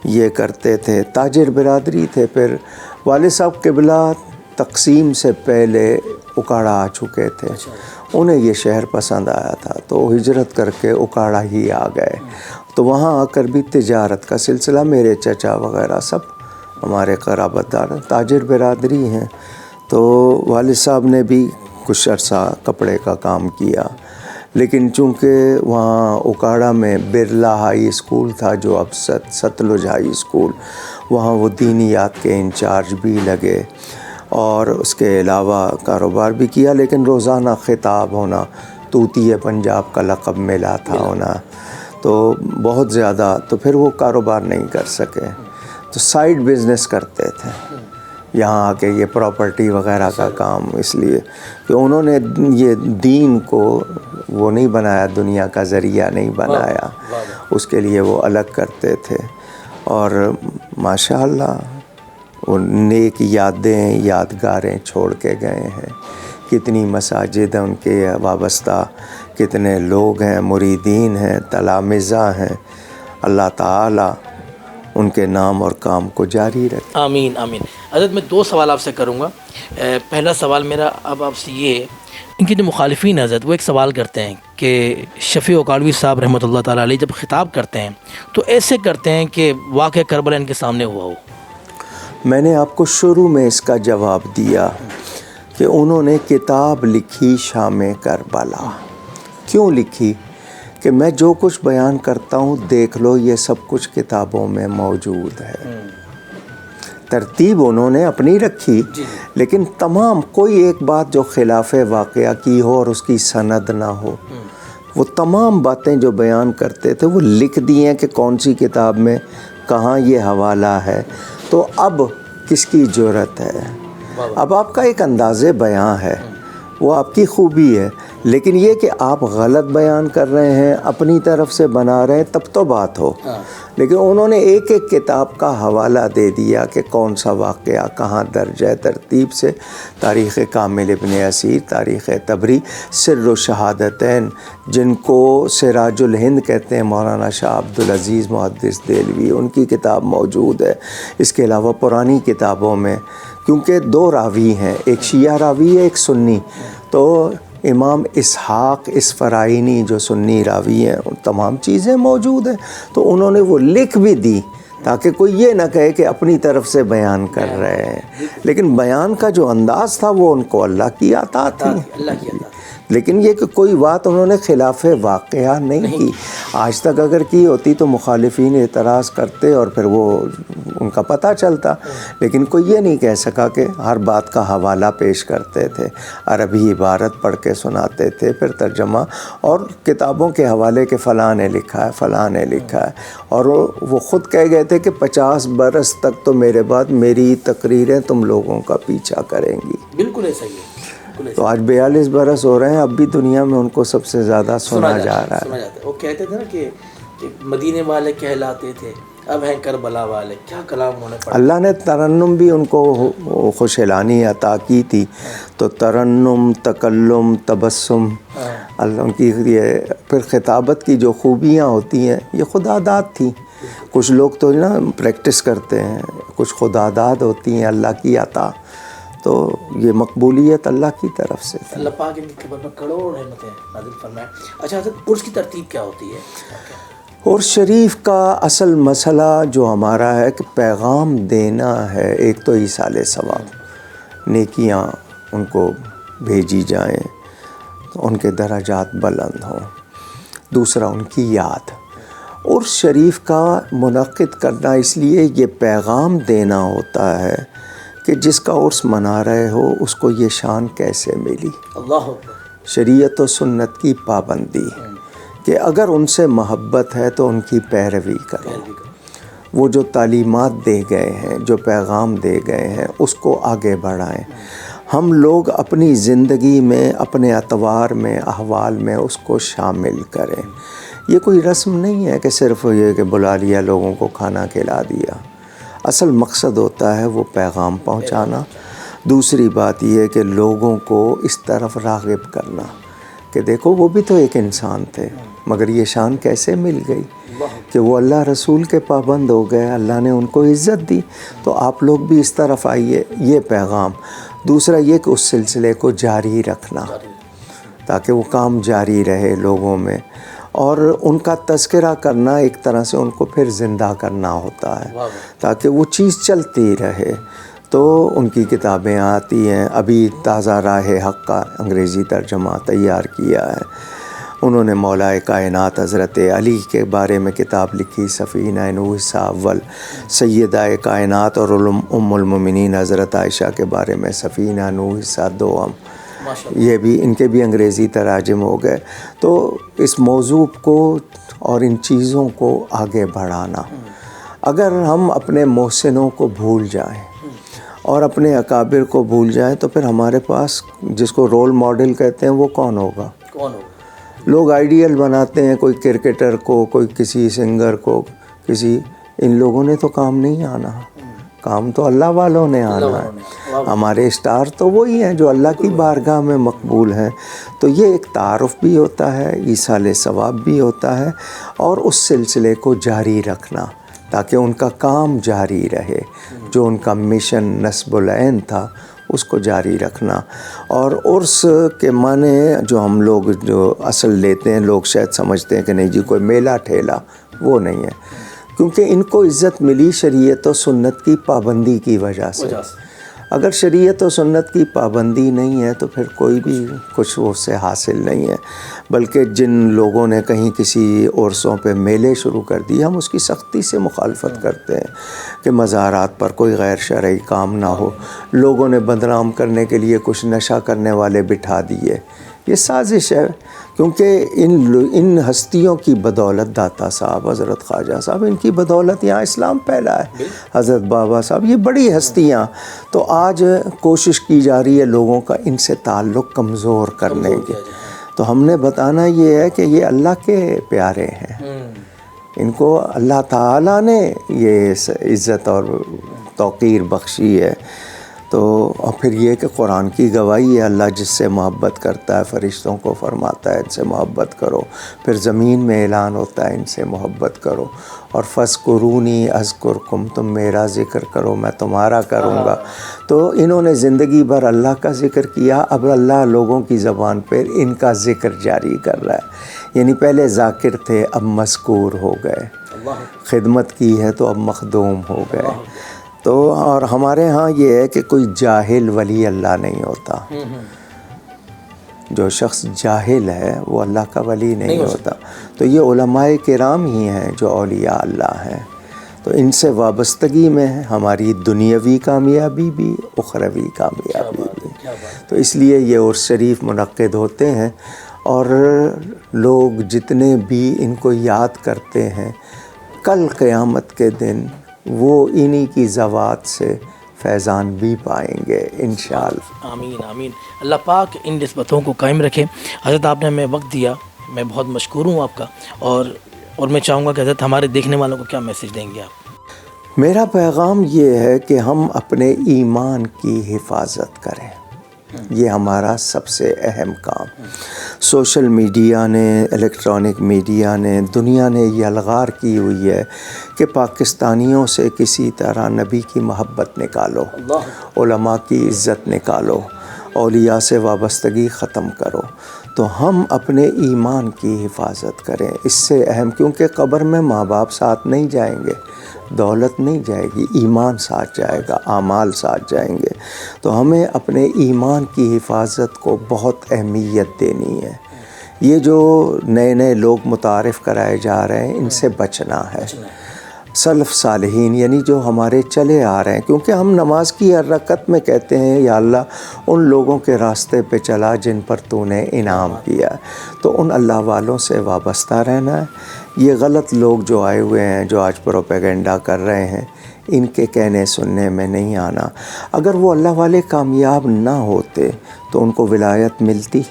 Speaker 1: یہ کرتے تھے، تاجر برادری تھے۔ پھر والد صاحب قبلہ تقسیم سے پہلے اکاڑا آ چکے تھے، انہیں یہ شہر پسند آیا تھا، تو ہجرت کر کے اکاڑا ہی آ گئے۔ تو وہاں آ کر بھی تجارت کا سلسلہ، میرے چچا وغیرہ سب ہمارے قرابت دار تاجر برادری ہیں۔ تو والد صاحب نے بھی کچھ عرصہ کپڑے کا کام کیا، لیکن چونکہ وہاں اکاڑا میں برلا ہائی اسکول تھا، جو اب ستلج ہائی اسکول، وہاں وہ دینیات کے انچارج بھی لگے، اور اس کے علاوہ کاروبار بھی کیا، لیکن روزانہ خطاب ہونا، طوطی پنجاب کا لقب ملا تھا ہونا، تو بہت زیادہ، تو پھر وہ کاروبار نہیں کر سکے، تو سائیڈ بزنس کرتے تھے یہاں آ کے، یہ پراپرٹی وغیرہ کا کام، اس لیے کہ انہوں نے یہ دین کو وہ نہیں بنایا، دنیا کا ذریعہ نہیں بنایا، اس کے لیے وہ الگ کرتے تھے۔ اور ماشاء اللہ وہ نیک یادیں، یادگاریں چھوڑ کے گئے ہیں، کتنی مساجد ہیں ان کے وابستہ، کتنے لوگ ہیں، مریدین ہیں، تلامذہ ہیں۔ اللہ تعالیٰ ان کے نام اور کام کو جاری رکھے۔
Speaker 2: آمین آمین۔ حضرت میں 2 سوال آپ سے کروں گا۔ پہلا سوال میرا اب آپ سے یہ ہے، ان کے جو مخالفین حضرت وہ ایک سوال کرتے ہیں کہ شفیع اکاڑوی صاحب رحمۃ اللہ تعالیٰ علیہ جب خطاب کرتے ہیں تو ایسے کرتے ہیں کہ واقعہ کربلا ان کے سامنے ہوا ہو۔
Speaker 1: میں نے آپ کو شروع میں اس کا جواب دیا کہ انہوں نے کتاب لکھی شام کربلا۔ کیوں لکھی؟ کہ میں جو کچھ بیان کرتا ہوں دیکھ لو، یہ سب کچھ کتابوں میں موجود ہے۔ ترتیب انہوں نے اپنی رکھی، لیکن تمام کوئی ایک بات جو خلاف واقعہ کی ہو اور اس کی سند نہ ہو، وہ تمام باتیں جو بیان کرتے تھے وہ لکھ دی ہیں کہ کون سی کتاب میں کہاں یہ حوالہ ہے۔ تو اب کس کی جرأت ہے؟ اب آپ کا ایک انداز بیان ہے، وہ آپ کی خوبی ہے، لیکن یہ کہ آپ غلط بیان کر رہے ہیں، اپنی طرف سے بنا رہے ہیں، تب تو بات ہو۔ لیکن انہوں نے ایک ایک کتاب کا حوالہ دے دیا کہ کون سا واقعہ کہاں درج ہے، ترتیب سے تاریخ کامل ابن اسیر، تاریخ طبری، سر و شہادتین جن کو سراج الہند کہتے ہیں، مولانا شاہ عبدالعزیز محدث دہلوی، ان کی کتاب موجود ہے۔ اس کے علاوہ پرانی کتابوں میں، کیونکہ 2 راوی ہیں، ایک شیعہ راوی ہے ایک سنی، تو امام اسحاق اسفرائینی جو سنی راوی ہیں، تمام چیزیں موجود ہیں، تو انہوں نے وہ لکھ بھی دی تاکہ کوئی یہ نہ کہے کہ اپنی طرف سے بیان کر رہے ہیں۔ لیکن بیان کا جو انداز تھا وہ ان کو اللہ کی عطا تھی، لیکن یہ کہ کوئی بات انہوں نے خلاف واقعہ نہیں کی۔ آج تک اگر کی ہوتی تو مخالفین اعتراض کرتے اور پھر وہ ان کا پتہ چلتا، لیکن کوئی یہ نہیں کہہ سکا کہ ہر بات کا حوالہ پیش کرتے تھے، عربی عبارت پڑھ کے سناتے تھے، پھر ترجمہ اور کتابوں کے حوالے کے فلاں نے لکھا ہے، فلاں نے لکھا ہے، اور وہ خود کہہ گئے تھے کہ 50 برس تک تو میرے بعد میری تقریریں تم لوگوں کا پیچھا کریں گی۔
Speaker 2: بالکل ایسا ہی ہے۔
Speaker 1: تو آج 42 برس ہو رہے ہیں، اب بھی دنیا میں ان کو سب سے زیادہ سنا جا رہا ہے۔
Speaker 2: وہ کہتے تھے نا کہ مدینے والے کہلاتے تھے، اب ہیں کربلا والے۔ کیا کلام انہوں نے پڑھا۔
Speaker 1: اللہ نے ترنم بھی ان کو خوش اعلانی عطا کی تھی، تو ترنم، تکلم، تبسم، اللہ ان کی یہ پھر خطابت کی جو خوبیاں ہوتی ہیں یہ خدا داد تھی۔ کچھ لوگ تو نا پریکٹس کرتے ہیں، کچھ خدا داد ہوتی ہیں، اللہ کی عطا، تو یہ مقبولیت اللہ کی طرف سے تھی۔
Speaker 2: اللہ پاک ان کی قبر پر کروڑ رحمتیں نازل فرمائے۔ اچھا حضرت، عرس کی ترتیب کیا ہوتی ہے؟
Speaker 1: اور شریف کا اصل مسئلہ جو ہمارا ہے کہ پیغام دینا ہے۔ ایک تو ایصال ثواب، نیکیاں ان کو بھیجی جائیں تو ان کے درجات بلند ہوں۔ دوسرا ان کی یاد۔ عرس شریف کا منعقد کرنا اس لیے یہ پیغام دینا ہوتا ہے کہ جس کا عرس منا رہے ہو اس کو یہ شان کیسے ملی۔
Speaker 2: اللہ
Speaker 1: شریعت و سنت کی پابندی کہ اگر ان سے محبت ہے تو ان کی پیروی کرو، وہ جو تعلیمات دے گئے ہیں، جو پیغام دے گئے ہیں اس کو آگے بڑھائیں۔ ہم لوگ اپنی زندگی میں، اپنے اطوار میں، احوال میں اس کو شامل کریں۔ یہ کوئی رسم نہیں ہے کہ صرف یہ کہ بلا لیا لوگوں کو کھانا کھلا دیا۔ اصل مقصد ہوتا ہے وہ پیغام پہنچانا۔ دوسری بات یہ ہے کہ لوگوں کو اس طرف راغب کرنا کہ دیکھو وہ بھی تو ایک انسان تھے، مگر یہ شان کیسے مل گئی کہ وہ اللہ رسول کے پابند ہو گئے، اللہ نے ان کو عزت دی، تو آپ لوگ بھی اس طرف آئیے، یہ پیغام۔ دوسرا یہ کہ اس سلسلے کو جاری رکھنا تاکہ وہ کام جاری رہے لوگوں میں، اور ان کا تذکرہ کرنا ایک طرح سے ان کو پھر زندہ کرنا ہوتا ہے تاکہ وہ چیز چلتی رہے۔ تو ان کی کتابیں آتی ہیں، ابھی تازہ راہ حق کا انگریزی ترجمہ تیار کیا ہے انہوں نے۔ مولا کائنات حضرت علی کے بارے میں کتاب لکھی، سفینہ نوح حصہ اول، سیدہ کائنات اور ام المومنین حضرت عائشہ کے بارے میں سفینہ نوح حصہ دوم، یہ بھی ان کے بھی انگریزی تراجم ہو گئے۔ تو اس موضوع کو اور ان چیزوں کو آگے بڑھانا، اگر ہم اپنے محسنوں کو بھول جائیں اور اپنے اکابر کو بھول جائیں تو پھر ہمارے پاس جس کو رول ماڈل کہتے ہیں وہ کون ہوگا؟ لوگ آئیڈیل بناتے ہیں، کوئی کرکٹر کو، کوئی کسی سنگر کو، کسی، ان لوگوں نے تو کام نہیں آنا، کام تو اللہ والوں نے آنا ہے۔ ہمارے اسٹار تو وہی ہیں جو اللہ کی بارگاہ میں مقبول ہیں۔ تو یہ ایک تعارف بھی ہوتا ہے، ایصال ثواب بھی ہوتا ہے، اور اس سلسلے کو جاری رکھنا تاکہ ان کا کام جاری رہے، جو ان کا مشن نصب العین تھا اس کو جاری رکھنا۔ اور عرس کے معنی جو ہم لوگ جو اصل لیتے ہیں، لوگ شاید سمجھتے ہیں کہ نہیں جی کوئی میلہ ٹھیلا، وہ نہیں ہے، کیونکہ ان کو عزت ملی شریعت و سنت کی پابندی کی وجہ سے۔ اگر شریعت و سنت کی پابندی نہیں ہے تو پھر کوئی بھی کچھ اس سے حاصل نہیں ہے۔ بلکہ جن لوگوں نے کہیں کسی عرسوں پہ میلے شروع کر دیے، ہم اس کی سختی سے مخالفت کرتے ہیں کہ مزارات پر کوئی غیر شرعی کام نہ ہو۔ لوگوں نے بدنام کرنے کے لیے کچھ نشہ کرنے والے بٹھا دیے، یہ سازش ہے، کیونکہ ان ہستیوں کی بدولت داتا صاحب، حضرت خواجہ صاحب، ان کی بدولت یہاں اسلام پھیلا ہے، حضرت بابا صاحب، یہ بڑی ہستیاں۔ تو آج کوشش کی جا رہی ہے لوگوں کا ان سے تعلق کمزور کرنے کی۔ تو ہم نے بتانا یہ ہے کہ یہ اللہ کے پیارے ہیں، ان کو اللہ تعالیٰ نے یہ عزت اور توقیر بخشی ہے۔ تو اور پھر یہ کہ قرآن کی گواہی ہے، اللہ جس سے محبت کرتا ہے فرشتوں کو فرماتا ہے ان سے محبت کرو، پھر زمین میں اعلان ہوتا ہے ان سے محبت کرو، اور فَاذْكُرُونِی أَذْكُرْكُمْ، تم میرا ذکر کرو میں تمہارا کروں گا۔ تو انہوں نے زندگی بھر اللہ کا ذکر کیا، اب اللہ لوگوں کی زبان پہ ان کا ذکر جاری کر رہا ہے، یعنی پہلے ذاکر تھے اب مذکور ہو گئے، خدمت کی ہے تو اب مخدوم ہو گئے۔ تو اور ہمارے ہاں یہ ہے کہ کوئی جاہل ولی اللہ نہیں ہوتا، جو شخص جاہل ہے وہ اللہ کا ولی نہیں ہوتا۔ تو یہ علماء کرام ہی ہیں جو اولیاء اللہ ہیں، تو ان سے وابستگی میں ہے ہماری دنیاوی کامیابی بھی، اخروی کامیابی بھی۔ تو اس لیے یہ عرس شریف منعقد ہوتے ہیں، اور لوگ جتنے بھی ان کو یاد کرتے ہیں، کل قیامت کے دن وہ انہی کی زوات سے فیضان بھی پائیں گے انشاءاللہ۔
Speaker 2: آمین آمین۔ اللہ پاک ان نسبتوں کو قائم رکھے۔ حضرت آپ نے ہمیں وقت دیا، میں بہت مشکور ہوں آپ کا، اور میں چاہوں گا کہ حضرت ہمارے دیکھنے والوں کو کیا میسیج دیں گے آپ؟
Speaker 1: میرا پیغام یہ ہے کہ ہم اپنے ایمان کی حفاظت کریں، یہ ہمارا سب سے اہم کام۔ سوشل میڈیا نے، الیکٹرانک میڈیا نے، دنیا نے یہ الغار کی ہوئی ہے کہ پاکستانیوں سے کسی طرح نبی کی محبت نکالو، علماء کی عزت نکالو، اولیاء سے وابستگی ختم کرو۔ تو ہم اپنے ایمان کی حفاظت کریں، اس سے اہم، کیونکہ قبر میں ماں باپ ساتھ نہیں جائیں گے، دولت نہیں جائے گی، ایمان ساتھ جائے گا، اعمال ساتھ جائیں گے۔ تو ہمیں اپنے ایمان کی حفاظت کو بہت اہمیت دینی ہے۔ یہ جو نئے نئے لوگ متعارف کرائے جا رہے ہیں، ان سے بچنا ہے۔ سلف صالحین یعنی جو ہمارے چلے آ رہے ہیں، کیونکہ ہم نماز کی ہر رکعت میں کہتے ہیں یا اللہ ان لوگوں کے راستے پہ چلا جن پر تو نے انعام کیا، تو ان اللہ والوں سے وابستہ رہنا ہے۔ یہ غلط لوگ جو آئے ہوئے ہیں، جو آج پروپیگنڈا کر رہے ہیں، ان کے کہنے سننے میں نہیں آنا۔ اگر وہ اللہ والے کامیاب نہ ہوتے تو ان کو ولایت ملتی؟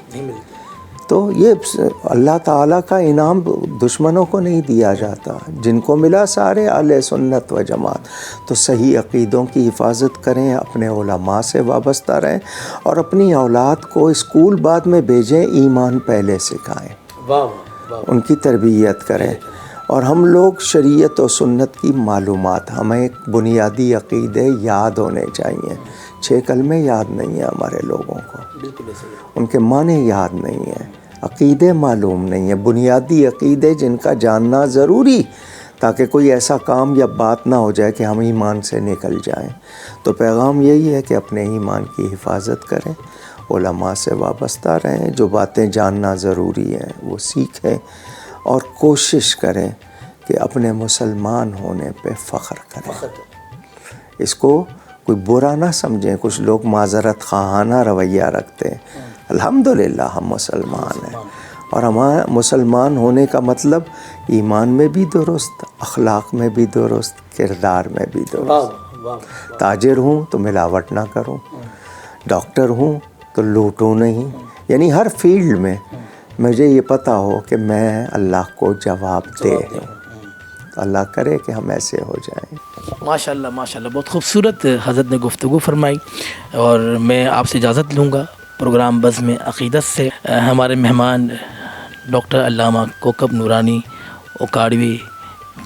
Speaker 1: تو یہ اللہ تعالیٰ کا انعام دشمنوں کو نہیں دیا جاتا، جن کو ملا سارے اہل سنت و جماعت۔ تو صحیح عقیدوں کی حفاظت کریں، اپنے علماء سے وابستہ رہیں، اور اپنی اولاد کو اسکول بعد میں بھیجیں، ایمان پہلے سکھائیں، ان کی تربیت کریں۔ اور ہم لوگ شریعت و سنت کی معلومات، ہمیں بنیادی عقیدے یاد ہونے چاہیے۔ 6 کلمے یاد نہیں ہیں ہمارے لوگوں کو، ان کے معنی یاد نہیں ہیں، عقیدے معلوم نہیں ہیں، بنیادی عقیدے جن کا جاننا ضروری، تاکہ کوئی ایسا کام یا بات نہ ہو جائے کہ ہم ایمان سے نکل جائیں۔ تو پیغام یہی ہے کہ اپنے ایمان کی حفاظت کریں، علماء سے وابستہ رہیں، جو باتیں جاننا ضروری ہیں وہ سیکھیں، اور کوشش کریں کہ اپنے مسلمان ہونے پہ فخر کریں۔ اس کو کوئی برا نہ سمجھیں، کچھ لوگ معذرت خواہانہ رویہ رکھتے ہیں۔ الحمدللہ ہم مسلمان ہیں، اور ہمارا مسلمان ہونے کا مطلب ایمان میں بھی درست، اخلاق میں بھی درست، کردار میں بھی درست۔ تاجر ہوں تو ملاوٹ نہ کروں، ڈاکٹر ہوں تو لوٹوں نہیں، یعنی ہر فیلڈ میں مجھے یہ پتہ ہو کہ میں اللہ کو جواب دے ہوں۔ اللہ کرے کہ ہم ایسے ہو جائیں۔
Speaker 2: ماشاءاللہ ماشاءاللہ، بہت خوبصورت حضرت نے گفتگو فرمائی، اور میں آپ سے اجازت لوں گا پروگرام بزم عقیدت سے۔ ہمارے مہمان ڈاکٹر علامہ کوکب نورانی اوکاڑوی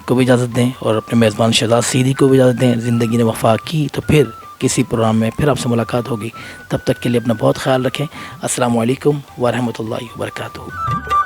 Speaker 2: کو بھی اجازت دیں اور اپنے میزبان شہزاد سیدھی کو بھی اجازت دیں. زندگی نے وفا کی تو پھر کسی پروگرام میں پھر آپ سے ملاقات ہوگی. تب تک کے لیے اپنا بہت خیال رکھیں. السلام علیکم ورحمۃ اللہ وبرکاتہ.